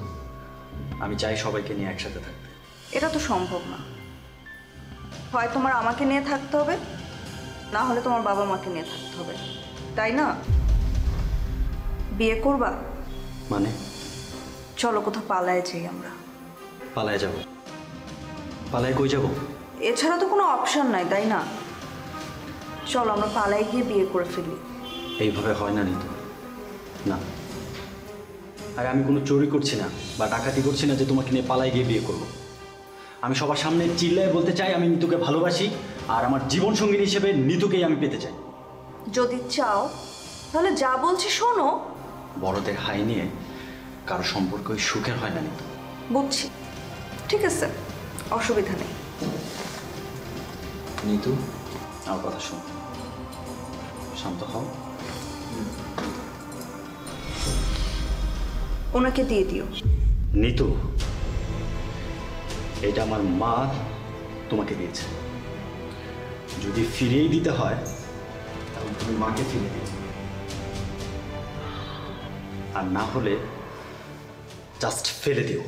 আমি চাই সবাইকে নিয়ে একসাথে থাকতে। এটা তো সম্ভব না। হয় তোমার আমাকে নিয়ে থাকতে হবে, না হলে তোমার বাবা মাকে নিয়ে থাকতে হবে, তাই না? বিয়ে করবা? মানে? চলো কোথাও পালায় যাই আমরা। পালায় যাব? পালায় কই যাব? এছাড়া তো কোনো অপশন নাই, তাই না? চলো আমরা পালায় গিয়ে বিয়ে করে ফেলি। এইভাবে হয় না নিতু, না। আর আমি কোনো চুরি করছি না বা ডাকাতি করছি না যে তোমাকে নিয়ে পালায় গিয়ে বিয়ে করব। আমি সবার সামনে চিল্লায় বলতে চাই আমি নিতুকে ভালোবাসি, আর আমার জীবন সঙ্গী হিসেবে নিতুকেই আমি পেতে চাই। যদি চাও তাহলে যা বলছি শোনো। বড়দের হাই নিয়ে কারো সম্পর্কই সুখের হয় না নিতু। বুঝছি, ঠিক আছে, অসুবিধা নেই। নিতু, আমার কথা শোন, শান্ত হও। ওনাকে দিয়ে দিও। নিতু, এটা আমার মা তোমাকে দিয়েছে। যদি ফিরিয়েই দিতে হয় তাহলে তুমি মাকে ফিরিয়ে দিও, আর না হলে জাস্ট ফেলে দিও।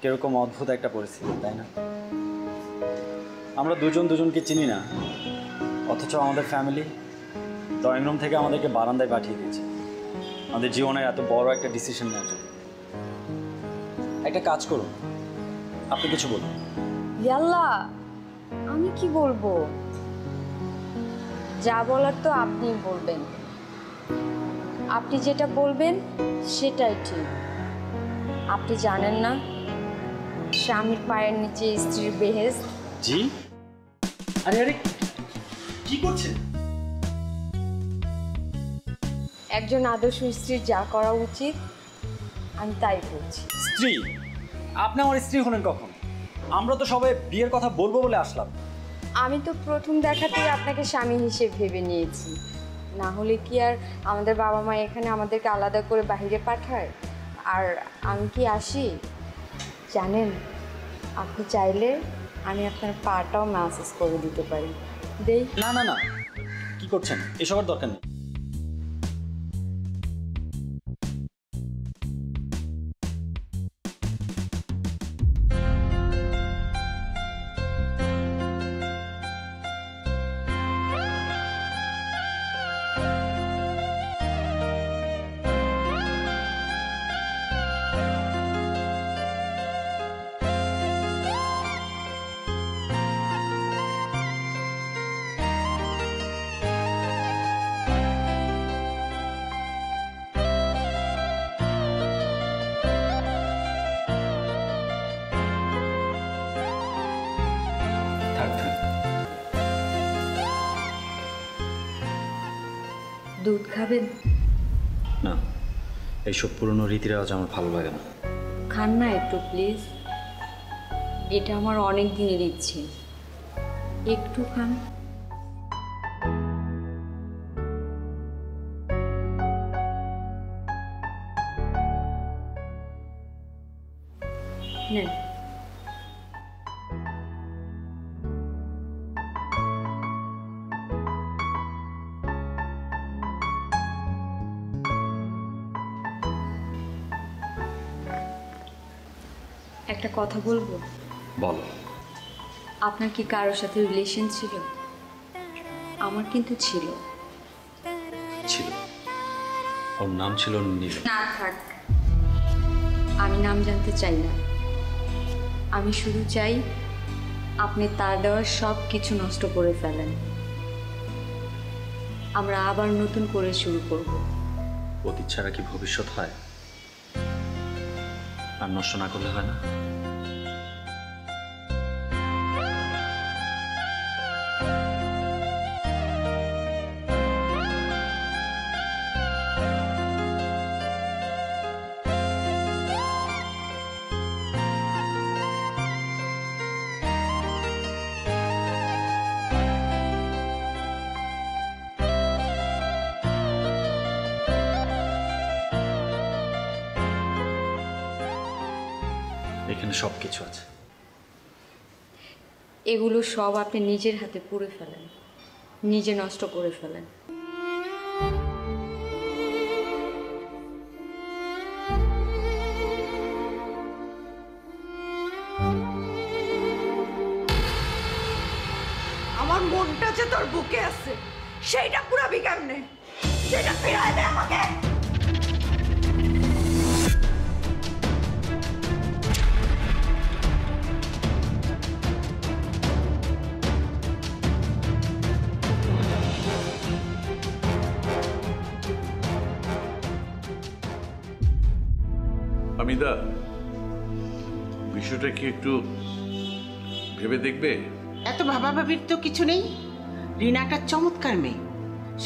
কিরকম অদ্ভুত একটা পরিস্থিতি, তাই না? আমরা দুজন দুজনকে চিনি না, অথচ আমাদের ফ্যামিলি ড্রয়িং রুম থেকে আমাদেরকে বারান্দায় পাঠিয়ে দিয়েছে আমাদের জীবনের এত বড় একটা ডিসিশন নেওয়ার জন্য। একটা কাজ করুন, আপনি কিছু বলুন। ইয়াল্লা, আমি কি বলবো? যা বলার তো আপনিই বলবেন। আপনি যেটা বলবেন সেটাই ঠিক। আপনি জানেন না স্বামীর পায়ের নিচে স্ত্রীর বেহেশত? জি? আরে আরে কি করছেন? একজন আদর্শ স্ত্রীর যা করা উচিত আমি তাই করছি। স্ত্রী? আপনি আমার স্ত্রী হলেন কখন? আমরা তো সবাই বিয়ের কথা বলবো বলে আসলাম। আমি তো প্রথম দেখাতেই আপনাকে স্বামী হিসেবে ভেবে নিয়েছি, না হলে কি আর আমাদের বাবা মা এখানে আমাদেরকে আলাদা করে বাইরে পাঠায়? আর আমি কি আসি জানেন, আপনি চাইলে আমি আপনার পাটাও ম্যাসেজ করে দিতে পারি। দেই? না না না, কি করছেন? এসবের দরকার নেই। দুধ খাবেন? না, এইসব পুরনো রীতিরেওয়াজ আমার ভালো লাগে না। খান না একটু প্লিজ, এটা আমার অনেক দিনের ইচ্ছে, একটু খান। নেন। একটা কথা বলবো? বলো। আপনার কি কারোর সাথে রিলেশন ছিল? আমার কিন্তু ছিল। ছিল। ওর নাম ছিল নীল। না থাক, আমি নাম জানতে চাই না। আমি শুধু চাই আপনি তার দেওয়ার সব কিছু নষ্ট করে ফেলেন, আমরা আবার নতুন করে শুরু করব। অতীত ছাড়া কি ভবিষ্যৎ হয়? আর নষ্ট না করলে হয় না? এখানে সব কিছু আছে। এগুলো সব আপনি নিজের হাতে পুড়ে ফেলেন, নিজে নষ্ট করে ফেলেন। আমার মনটা যে তোর বুকে আছে সেইটা পুরাবি কেমনে? সেটা ফিরাই দে আমাকে। হামিদা, বিষয়টা কি একটু ভেবে দেখবে? এত ভাবাভাবির তো কিছু নেই। রিনা একটা চমৎকার মেয়ে,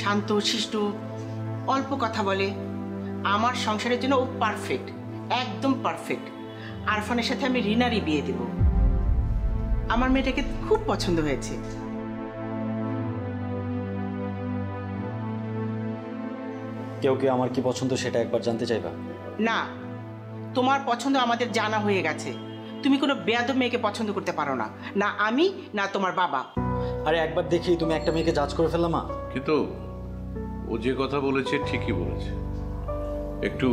শান্ত শিষ্ট, অল্প কথা বলে। আমার সংসারের জন্য ও পারফেক্ট, একদম পারফেক্ট। আরফানের সাথে আমি রিনারই বিয়ে দেব। আমার মেয়েটাকে খুব পছন্দ হয়েছে। কেউ কি আমার কি পছন্দ সেটা একবার জানতে চাইবা? না, তোমার পছন্দ আমাদের জানা হয়ে গেছে। তুমি কোনো বেয়াদব মেয়েকে পছন্দ করতে পারো না, না আমি না তোমার বাবা। আরে একবার দেখি তুমি একটা মেয়েকে জাজ করে ফেললাম। কিন্তু ও যে কথা বলেছে ঠিকই বলেছে। একটু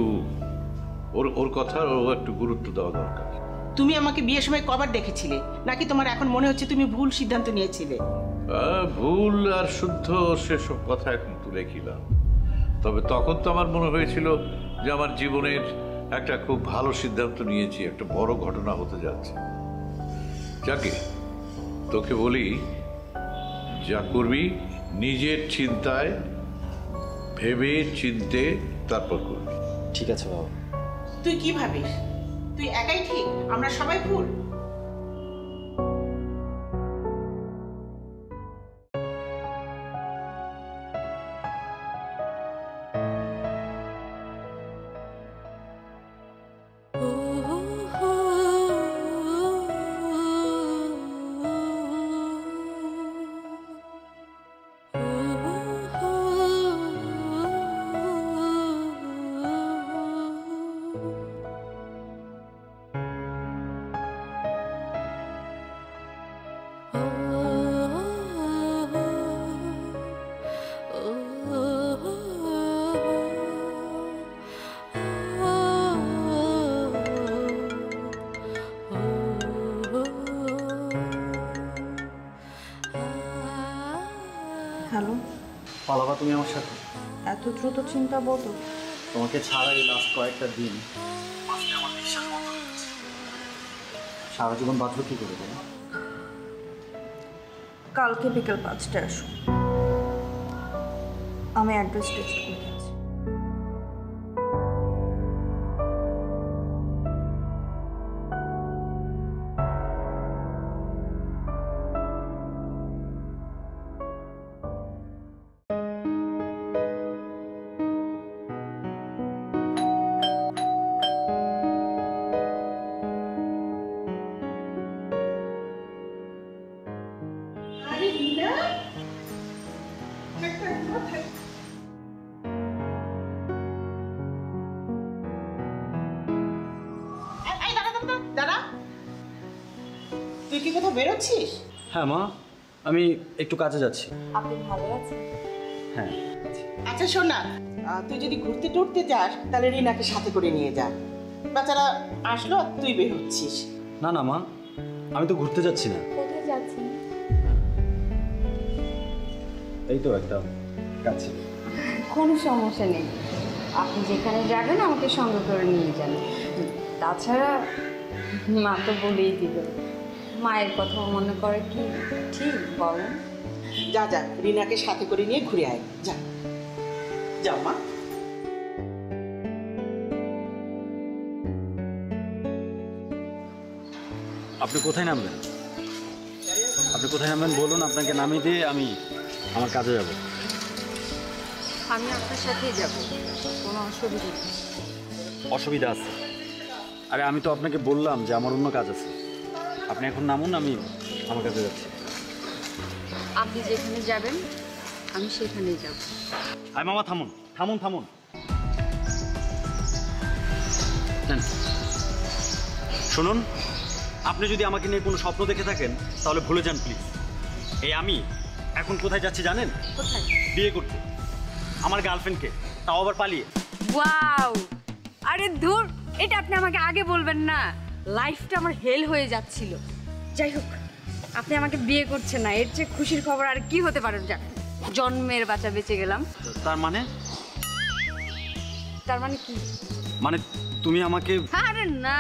ওর কথার ও একটু গুরুত্ব দেওয়া দরকার। তুমি আমাকে বিয়ের সময় কবার দেখেছিলে, নাকি তোমার এখন মনে হচ্ছে তুমি ভুল সিদ্ধান্ত নিয়েছিলে? ভুল আর শুদ্ধ সেসব কথা এখন তুলে কিলাম। তবে তখন তো আমার মনে হয়েছিল যে আমার জীবনের একটা খুব ভালো সিদ্ধান্ত নিয়েছি, একটা বড় ঘটনা হতে যাচ্ছে। যাকে তোকে বলি, যা করবি নিজের চিন্তায় ভেবে চিনতে তারপর করবি। ঠিক আছে বাবা। তুই কি ভাবিস? তুই একাই ঠিক, আমরা সবাই ভুল? হ্যালো, পালাবা তুমি আমার সাথে? এত দ্রুত চিন্তা বলো? তোমাকে ছাড়া এই লাস্ট কয়েকটা দিন আমার বিশ্বাস বন্ধ হয়ে গেছে। সারা জীবন বাঁচবো কি করে বলো? কালকে বিকেল 5টায় আসো, আমি অ্যাড্রেস টেক্সট করে দিচ্ছি। দাঁড়া, তুই কি কোথাও বেরোচ্ছিস? হ্যাঁ মা, আমি একটু কাজে যাচ্ছি। আপনি ভালো আছেন? হ্যাঁ। আচ্ছা শোন না, তুই যদি ঘুরতে টুরতে যাস তাহলে রিনাকে সাথে করে নিয়ে যা। বাচ্চারা আসলো আর তুই বের হচ্ছিস। না না মা, আমি তো ঘুরতে যাচ্ছি না। কোথায় যাচ্ছেন? এই তো একটা কাজ ছিল। কোনো সমস্যা নেই, আপনি যেখানে যাবেন আমাকে সঙ্গে করে নিয়ে যান। তাছাড়া মা তো বলেই দিবে, মায়ের কথা মনে করে কি ঠিক বলেন? যা যা, রিনাকে সাথে করে নিয়ে ঘুরে আয়, যা যা মা। আপনি কোথায় নামবেন? আপনি কোথায় নামবেন বলুন, আপনাকে নামিয়ে দিয়ে আমি আমার কাজে যাব। আমি আপনার সাথেই যাব, কোনো অসুবিধা নেই। অসুবিধা আছে? আরে আমি তো আপনাকে বললাম যে আমার অন্য কাজ আছে। আপনি এখন নামুন, আমি আমার কাছে যাচ্ছি। আপনি যেখানে যাবেন আমি সেখানেই যাব। আরে মামা থামুন থামুন থামুন। নেন। শুনুন, আপনি যদি আমাকে নিয়ে কোনো স্বপ্ন দেখে থাকেন তাহলে ভুলে যান প্লিজ। এই আমি এখন কোথায় যাচ্ছি জানেন? কোথায়? বিয়ে করতে, আমার গার্লফ্রেন্ডকে, তাও আবার পালিয়ে। ওয়াও, আরে ধুর, এটা আপনি আমাকে আগে বলবেন না, লাইফটা আমার হেল হয়ে যাচ্ছিল। যাই হোক, আপনি আমাকে বিয়ে করছেন না, এর চেয়ে খুশির খবর আর কি হতে পারে? যাক, জন্মের বাচ্চা বেঁচে গেলাম। তার মানে? তার মানে কি? মানে তুমি আমাকে? আরে না,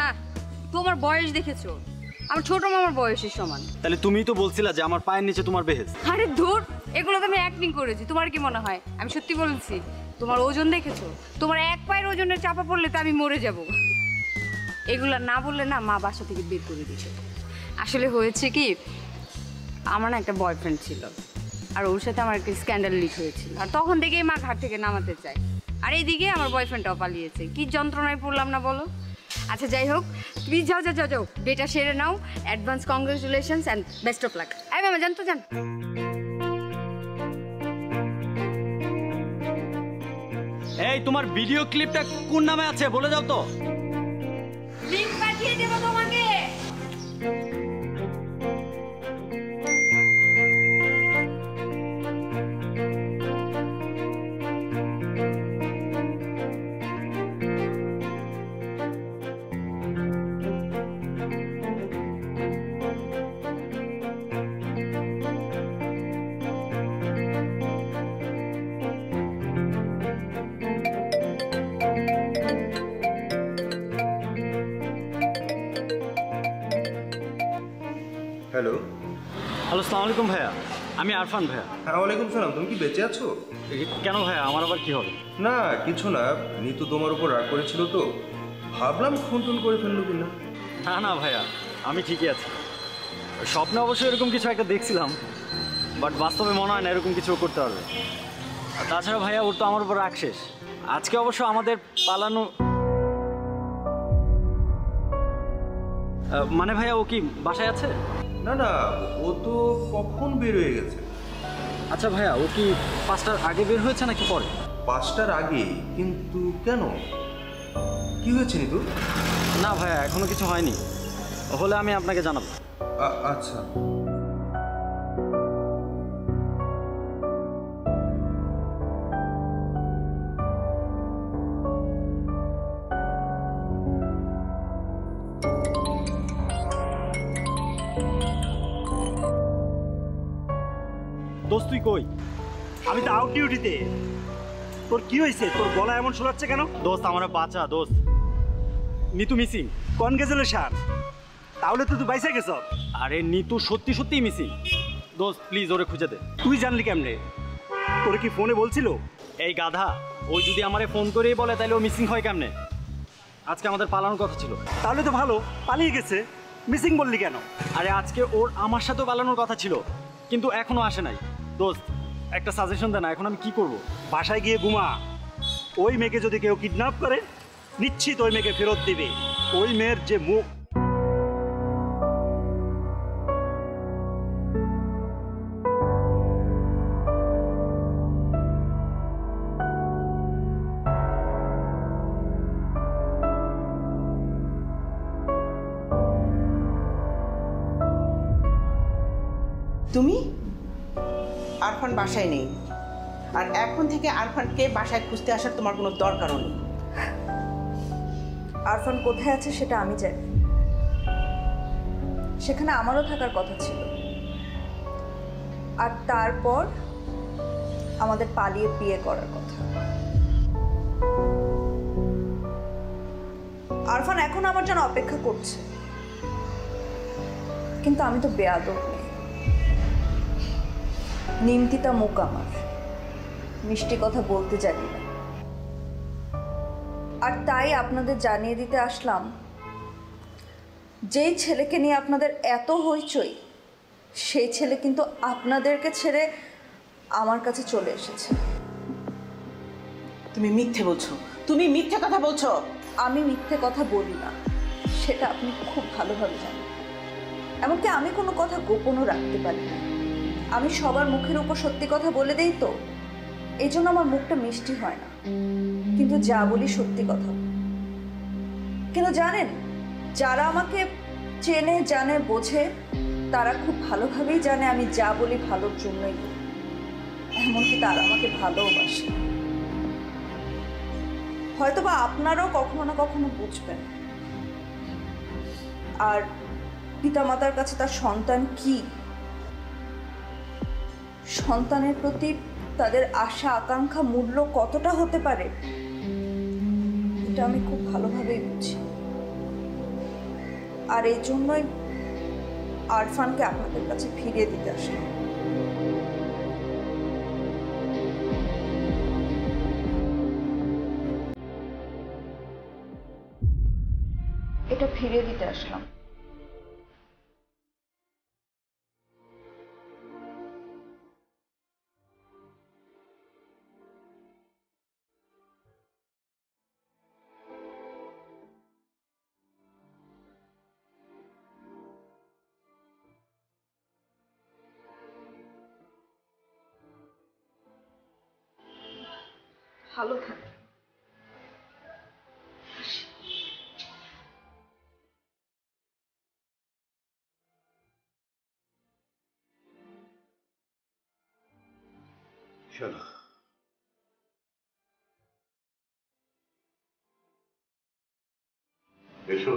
তোমার বয়স দেখেছো, আমার ছোট মামার বয়সের সমান। তাহলে তুমিই তো বলছিলা যে আমার পায়ের নিচে তোমার বেহেস। আরে ধুর, এগুলো তো আমি অ্যাক্টিং করেছি। তোমার কি মনে হয় আমি সত্যি বলছি? তোমার ওজন দেখেছো? তোমার এক পায়ের ওজনের চাপা পড়লে তো আমি মরে যাব। এগুলা না বললে না মা বাসা থেকে বের করে দিয়েছে। আসলে হয়েছে কি, আমার না একটা বয়ফ্রেন্ড ছিল, আর ওর সাথে আমার একটা স্ক্যান্ডাল লিক হয়েছিল, আর তখন থেকেই মা ঘাট থেকে নামাতে চায়। আর এইদিকে আমার বয়ফ্রেন্ডটাও পালিয়েছে। কি যন্ত্রণায় পড়লাম না বলো? আচ্ছা যাই হোক, তুমি যাও যাও যাও যাও, ডেটা সেরে নাও। Advance congratulations and best of luck. আই মামা, জান তো জান। এই তোমার ভিডিও ক্লিপটা কোন নামে আছে বলে যাও তো। লিংক পাঠিয়ে দেব তোমাকে। হ্যালো। হ্যালো, আসসালামু আলাইকুম ভাইয়া। আমি আরফান ভাইয়া। হ্যাঁ, ওয়ালাইকুম সালাম। তুমি কি বেঁচে আছো? কেন ভাইয়া, আমার আবার কি হবে? না, কিছু না। নিতু তোমার উপর রাগ করেছিল তো, ভাবলাম খুন টুন করে ফেললো কিনা। না না ভাইয়া, আমি ঠিকই আছি। স্বপ্নে অবশ্যই এরকম কিছু একটা দেখছিলাম, বাট বাস্তবে মনে হয় না এরকম কিছু করতে পারবে। আর তাছাড়া ভাইয়া, ওর তো আমার উপর রাগ শেষ। আজকে অবশ্য আমাদের পালানো মানে ভাইয়া, ও কি বাসায় আছে? না না, ও তো কখন বের হয়ে গেছে। আচ্ছা ভাইয়া, ও কি 5টার আগে বের হয়েছে নাকি পরে? 5টার আগে। কিন্তু কেন, কি হয়েছে নিতু? না ভাইয়া, এখনো কিছু হয়নি। হলে আমি আপনাকে জানাবো। আচ্ছা। দোস্ত তুই কই? আমি তো আউট ডিউটিতে। তোর কি হয়েছে? তোর গলা এমন শোনাচ্ছে কেন? দোস্ত, আমার বাঁচা দোস্ত। নিতু মিসিং। কনগ্রেচুলেশন। তাহলে তো তুই বাইসে গেছ। আরে নিতু সত্যি সত্যিই মিসিং। দোস্ত প্লিজ ওরে খুঁজে দে। তুই জানলি কেমনে? তোর কি ফোনে বলছিল? এই গাধা, ওই যদি আমারে ফোন করেই বলে তাহলে ও মিসিং হয় কেমনে? আজকে আমাদের পালানোর কথা ছিল। তাহলে তো ভালো, পালিয়ে গেছে। মিসিং বললি কেন? আরে আজকে ওর আমার সাথেও পালানোর কথা ছিল, কিন্তু এখনো আসে নাই। দোস্ত একটা সাজেশন দে না, এখন আমি কি করব? বাসায় গিয়ে ঘুমা। ওই মেয়েকে যদি কেউ কিডন্যাপ করে, নিশ্চিত ওই মেয়েকে ফেরত দিবে। ওই মেয়ের যে মুখ। তুমি? আরফান বাসায় নেই, আর এখন থেকে আরফানকে বাসায় খুঁজতে আসার তোমার কোনো দরকারও নেই। আরফান কোথায় আছে সেটা আমি জানি। সেখানে আমারও থাকার কথা ছিল। আর তারপর আমাদের পালিয়ে বিয়ে করার কথা। আরফান এখন আমার জন্য অপেক্ষা করছে, কিন্তু আমি তো বেয়াদব নেই। নিমতিতা মুখ আমার, মিষ্টি কথা বলতে জানি না। আর তাই আপনাদের জানিয়ে দিতে আসলাম, যেই ছেলেকে নিয়ে আপনাদের এত হইচই, সেই ছেলে কিন্তু আপনাদেরকে ছেড়ে আমার কাছে চলে এসেছে। তুমি মিথ্যে বলছো, তুমি মিথ্যে কথা বলছো। আমি মিথ্যে কথা বলি না, সেটা আপনি খুব ভালোভাবে জানেন। এমনকি আমি কোনো কথা গোপনও রাখতে পারি না। আমি সবার মুখের উপর সত্যি কথা বলে দেই তো, এই জন্য আমার মুখটা মিষ্টি হয় না, কিন্তু যা বলি সত্যি কথা। কিন্তু জানেন, যারা আমাকে চেনে জানে বোঝে, তারা খুব ভালোভাবেই জানে আমি যা বলি ভালোর জন্যই বলি। এমনকি তারা আমাকে ভালোবাসে। হয়তোবা আপনারাও কখনো না কখনো বুঝবেন। আর পিতামাতার কাছে তার সন্তান কি, সন্তানের প্রতি তাদের আশা আকাঙ্ক্ষা মূল্য কতটা হতে পারে, এটা আমি খুব ভালোভাবেই বুঝি। আর এই জন্যই আরফানকে আপনাদের কাছে ফিরিয়ে দিতে আসলাম। এটা ফিরিয়ে দিতে আসলাম। ভালো থাকে। শোনো, এসো।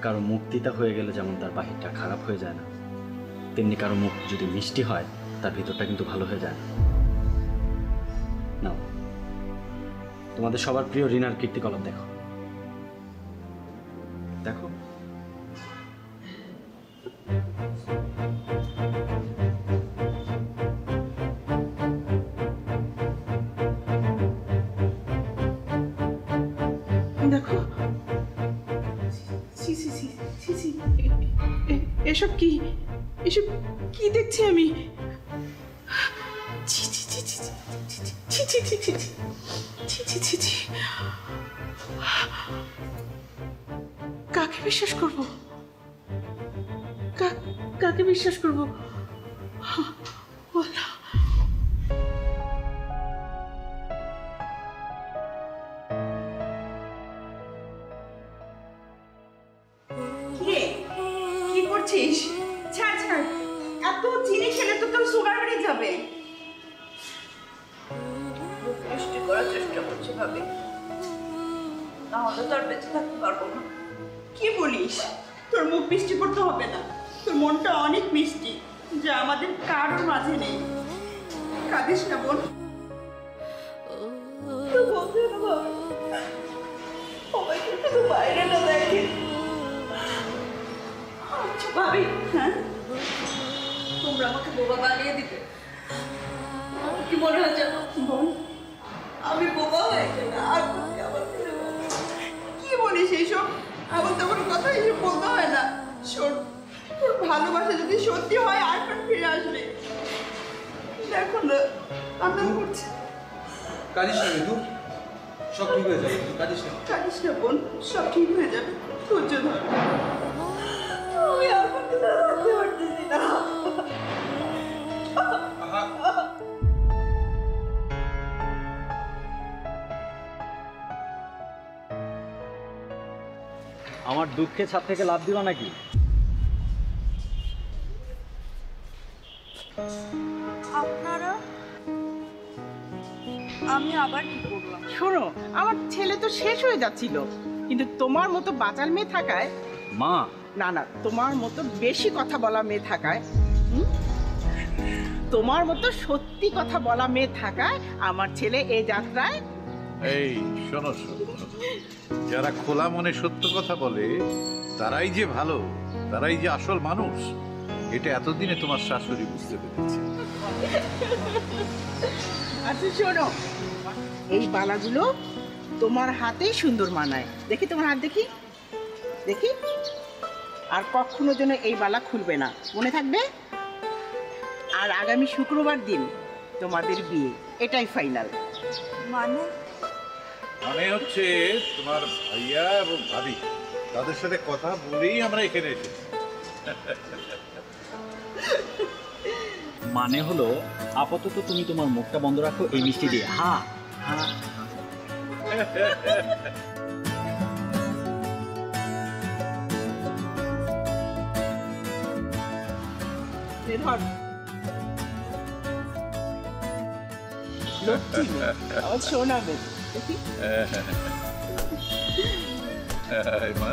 কারো মুখ তিতা হয়ে গেলে যেমন তার বাহিরটা খারাপ হয়ে যায় না, তেমনি কারো মুখ যদি মিষ্টি হয় তার ভিতরটা কিন্তু ভালো হয়ে যায় না। তোমাদের সবার প্রিয় রিনার কীর্তিকলাপ দেখো দেখো। দেখো, ছি ছি ছি ছি ছি, এসব কি, এসব কি দেখছি আমি? ছি ছি ছি ছি ছি ছি ছি ছি ছি ছি ছি ছি। কাকে বিশ্বাস করব? কাকে বিশ্বাস করব? আল্লাহ। কি করছিস? ছাড় ছাড়, এত চিনি খেলে তো তোর সুগার বেড়ে যাবে। মিষ্টি করার চেষ্টা করছি ভাবি, নাহলে তো আর বেঁচে থাকতে পারবো না। কি বলিস? তোর মুখ মিষ্টি করতে হবে না, তোর মনটা অনেক মিষ্টি, যা আমাদের কারোর মাঝে নেই। কাঁদিস না বোন। সবাইকে শুধু বাইরে না দেখে। আচ্ছা ভাবি, হ্যাঁ তোমরা আমাকে বোবা বানিয়ে দিতে। আমার কি মনে হয় জানো বল। আমি বোবা হয়ে গেলে আর তুমি আমার ফিরে পাবে। কি বলিস এইসব? এমন তেমন কথা এইসব বলতে হয় না। শোন, তোর ভালোবাসা যদি সত্যি হয় আর ফিরে আসবে। দেখো না, কান্না করছে। কাঁদিস না মৃদু, সব ঠিক হয়ে যাবে, তুই কাঁদিস না। কাঁদিস না বোন, সব ঠিক হয়ে যাবে, ধৈর্য ধর। আমি আর থাকতে পারতেছি না। আমার দুঃখে ছাদ থেকে লাভ দিবা নাকি? আপনারা, আমি আবার কি করলাম? শোনো, আমার ছেলে তো শেষ হয়ে যাচ্ছিল, কিন্তু তোমার মতো বাচাল মেয়ে থাকায়, মা, না না, তোমার মতো বেশি কথা বলা মেয়ে থাকায়, তোমার মতো সত্যি কথা বলা মেয়ে থাকায় আমার ছেলে এই যাত্রায়। এই শোনো শোনো, যারা খোলা মনে সত্য কথা বলে তারাই যে ভালো, তারাই যে আসল মানুষ, এটা এতদিনে তোমার শাশুড়ি বুঝতে পেরেছে। আচ্ছা শোনো, এই বালাগুলো তোমার হাতেই সুন্দর মানায়। দেখি তোমার হাত, দেখি দেখি। আর কখনো যেন এই বালা খুলবে না, মনে থাকবে। আর আগামী শুক্রবার দিন তোমাদের বিয়ে, এটাই ফাইনাল। মানে মানে হচ্ছে তোমার ভাইয়া এবং ভাবি তাদের সাথে কথা বলেই আমরা এখানে এসেছি। মানে হলো আপাতত তুমি তোমার মুখটা বন্ধ রাখো এই মিষ্টি দিয়ে। হ্যাঁ হ্যাঁ। ধর, লক্ষ্মী মেয়ে, আমার সোনা মেয়ে, দেখি। মা